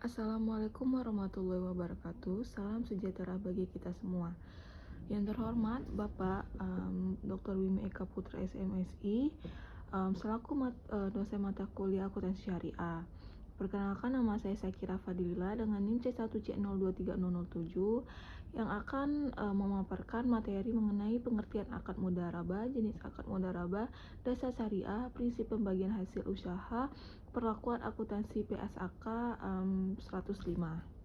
Assalamualaikum warahmatullahi wabarakatuh. Salam sejahtera bagi kita semua. Yang terhormat Bapak Dr. Wimi Eka Putra SMSI selaku dosen mata kuliah akuntansi syariah. Perkenalkan, nama saya Sakira Fadilila dengan NIM C1C023007 yang akan memaparkan materi mengenai pengertian akad mudharabah, jenis akad mudharabah, dasar syariah, prinsip pembagian hasil usaha, perlakuan akuntansi PSAK 105.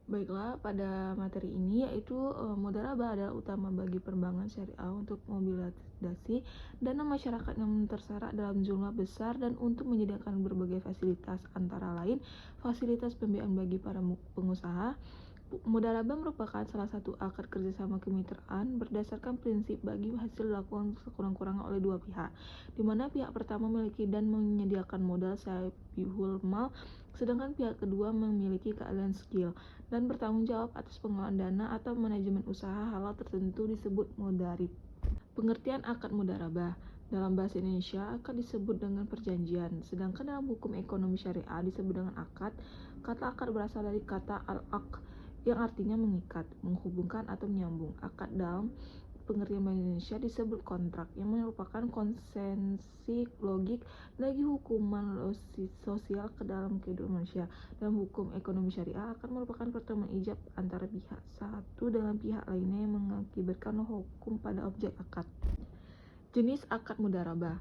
Baiklah, pada materi ini yaitu mudharabah adalah utama bagi perbankan syariah untuk mobilisasi dana masyarakat yang terserak dalam jumlah besar dan untuk menyediakan berbagai fasilitas, antara lain fasilitas pembiayaan bagi para pengusaha. Mudharabah merupakan salah satu akad kerjasama kemitraan berdasarkan prinsip bagi hasil dilakukan sekurang-kurangnya oleh dua pihak, di mana pihak pertama memiliki dan menyediakan modal sahibul mal, sedangkan pihak kedua memiliki keahlian skill dan bertanggung jawab atas pengelolaan dana atau manajemen usaha halal tertentu disebut mudharib. Pengertian akad mudharabah. Dalam bahasa Indonesia, akad disebut dengan perjanjian, sedangkan dalam hukum ekonomi syariah disebut dengan akad. Kata akad berasal dari kata al-aqd yang artinya mengikat, menghubungkan atau menyambung. Akad dalam pengertian bahasa Indonesia disebut kontrak, yang merupakan konsensi logik bagi hukuman sosial ke dalam kehidupan manusia. Dalam hukum ekonomi syariah, akad merupakan pertemuan ijab antara pihak satu dengan pihak lainnya yang mengakibatkan hukum pada objek akad. Jenis akad mudharabah.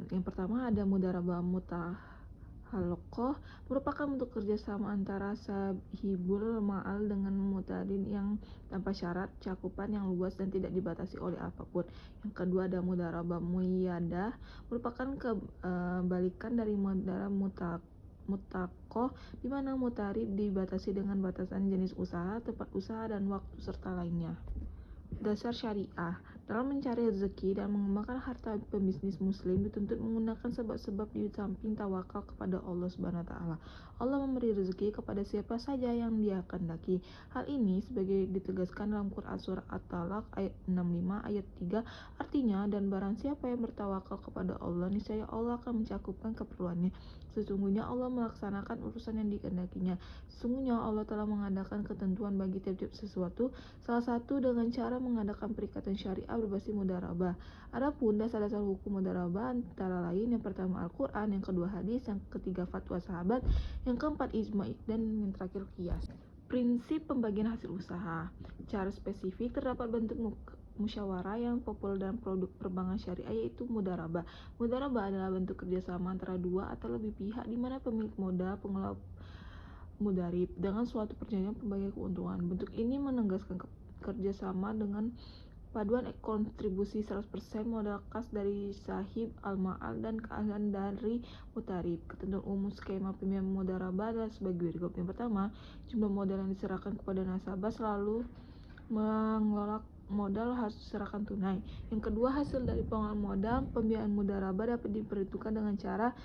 Yang pertama ada mudharabah mutahaloqoh, merupakan bentuk kerjasama antara sahibul ma'al dengan mutarin yang tanpa syarat, cakupan yang luas dan tidak dibatasi oleh apapun. Yang kedua ada mudharabah muayyadah, merupakan kebalikan dari mudharabah mutakoh, di mana mutarib dibatasi dengan batasan jenis usaha, tempat usaha, dan waktu serta lainnya. Dasar syariah. Dalam mencari rezeki dan mengembangkan harta, pembisnis muslim dituntut menggunakan sebab-sebab di samping tawakal kepada Allah Subhanahu wa taala. Allah memberi rezeki kepada siapa saja yang Dia kehendaki. Hal ini sebagai ditegaskan dalam Quran surah At-Talaq ayat 65 ayat 3, artinya, dan barang siapa yang bertawakal kepada Allah, niscaya Allah akan mencukupkan keperluannya. Sesungguhnya Allah melaksanakan urusan yang dikehendakinya. Sesungguhnya Allah telah mengadakan ketentuan bagi tiap-tiap sesuatu, salah satu dengan cara mengadakan perikatan syariah berbasis mudharabah. Adapun dasar-dasar hukum mudharabah antara lain, yang pertama Al-Quran, yang kedua hadis, yang ketiga fatwa sahabat, yang keempat ijma', dan yang terakhir qiyas. Prinsip pembagian hasil usaha. Cara spesifik, terdapat bentuk musyawarah yang populer dalam produk perbankan syariah, yaitu mudharabah. Mudharabah adalah bentuk kerjasama antara dua atau lebih pihak, di mana pemilik modal, pengelola mudharib, dengan suatu perjanjian pembagian keuntungan. Bentuk ini menegaskan kerjasama dengan paduan kontribusi 100% modal kas dari sahib al-ma'al dan keahlian dari mutarib. Ketentuan umum skema pembiayaan mudharabah adalah sebagai berikut. Yang pertama, jumlah modal yang diserahkan kepada nasabah selalu mengelola modal harus diserahkan tunai. Yang kedua, hasil dari pengelolaan modal pembiayaan mudharabah dapat diperhitungkan dengan cara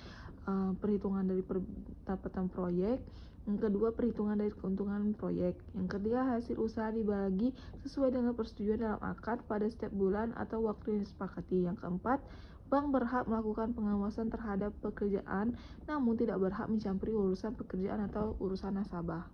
perhitungan dari pendapatan proyek. Yang kedua, perhitungan dari keuntungan proyek. Yang ketiga, hasil usaha dibagi sesuai dengan persetujuan dalam akad pada setiap bulan atau waktu yang disepakati. Yang keempat, bank berhak melakukan pengawasan terhadap pekerjaan, namun tidak berhak mencampuri urusan pekerjaan atau urusan nasabah.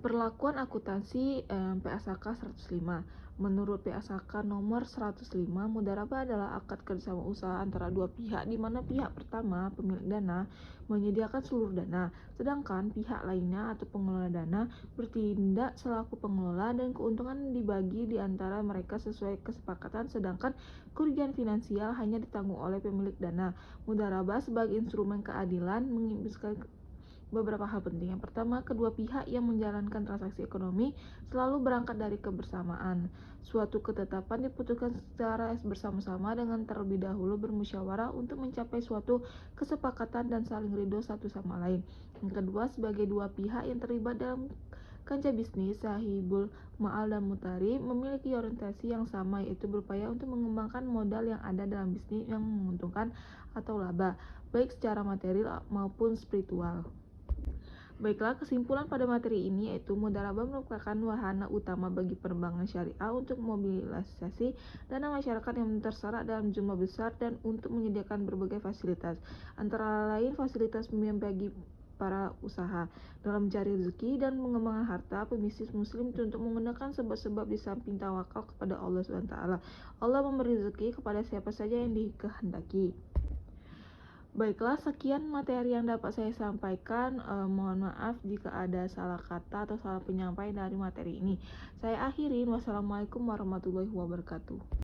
Perlakuan akuntansi PSAK 105. Menurut PSAK nomor 105, mudharabah adalah akad kerjasama usaha antara dua pihak, di mana pihak pertama, pemilik dana, menyediakan seluruh dana, sedangkan pihak lainnya atau pengelola dana bertindak selaku pengelola, dan keuntungan dibagi di antara mereka sesuai kesepakatan, sedangkan kerugian finansial hanya ditanggung oleh pemilik dana. Mudharabah sebagai instrumen keadilan mengimplikasikan beberapa hal penting. Yang pertama, kedua pihak yang menjalankan transaksi ekonomi selalu berangkat dari kebersamaan. Suatu ketetapan diputuskan secara bersama-sama dengan terlebih dahulu bermusyawarah untuk mencapai suatu kesepakatan dan saling ridho satu sama lain. Yang kedua, sebagai dua pihak yang terlibat dalam kancah bisnis, sahibul ma'al dan mutari memiliki orientasi yang sama, yaitu berupaya untuk mengembangkan modal yang ada dalam bisnis yang menguntungkan atau laba, baik secara material maupun spiritual. Baiklah, kesimpulan pada materi ini yaitu mudharabah merupakan wahana utama bagi perbankan syariah untuk mobilisasi dana masyarakat yang terserak dalam jumlah besar dan untuk menyediakan berbagai fasilitas, antara lain fasilitas pembiayaan bagi para usaha dalam mencari rezeki dan mengembangkan harta. Pebisnis muslim untuk menggunakan sebab-sebab di samping tawakal kepada Allah SWT. Allah memberi rezeki kepada siapa saja yang dikehendaki. Baiklah, sekian materi yang dapat saya sampaikan. Mohon maaf jika ada salah kata atau salah penyampaian dari materi ini. Saya akhirin. Wassalamualaikum warahmatullahi wabarakatuh.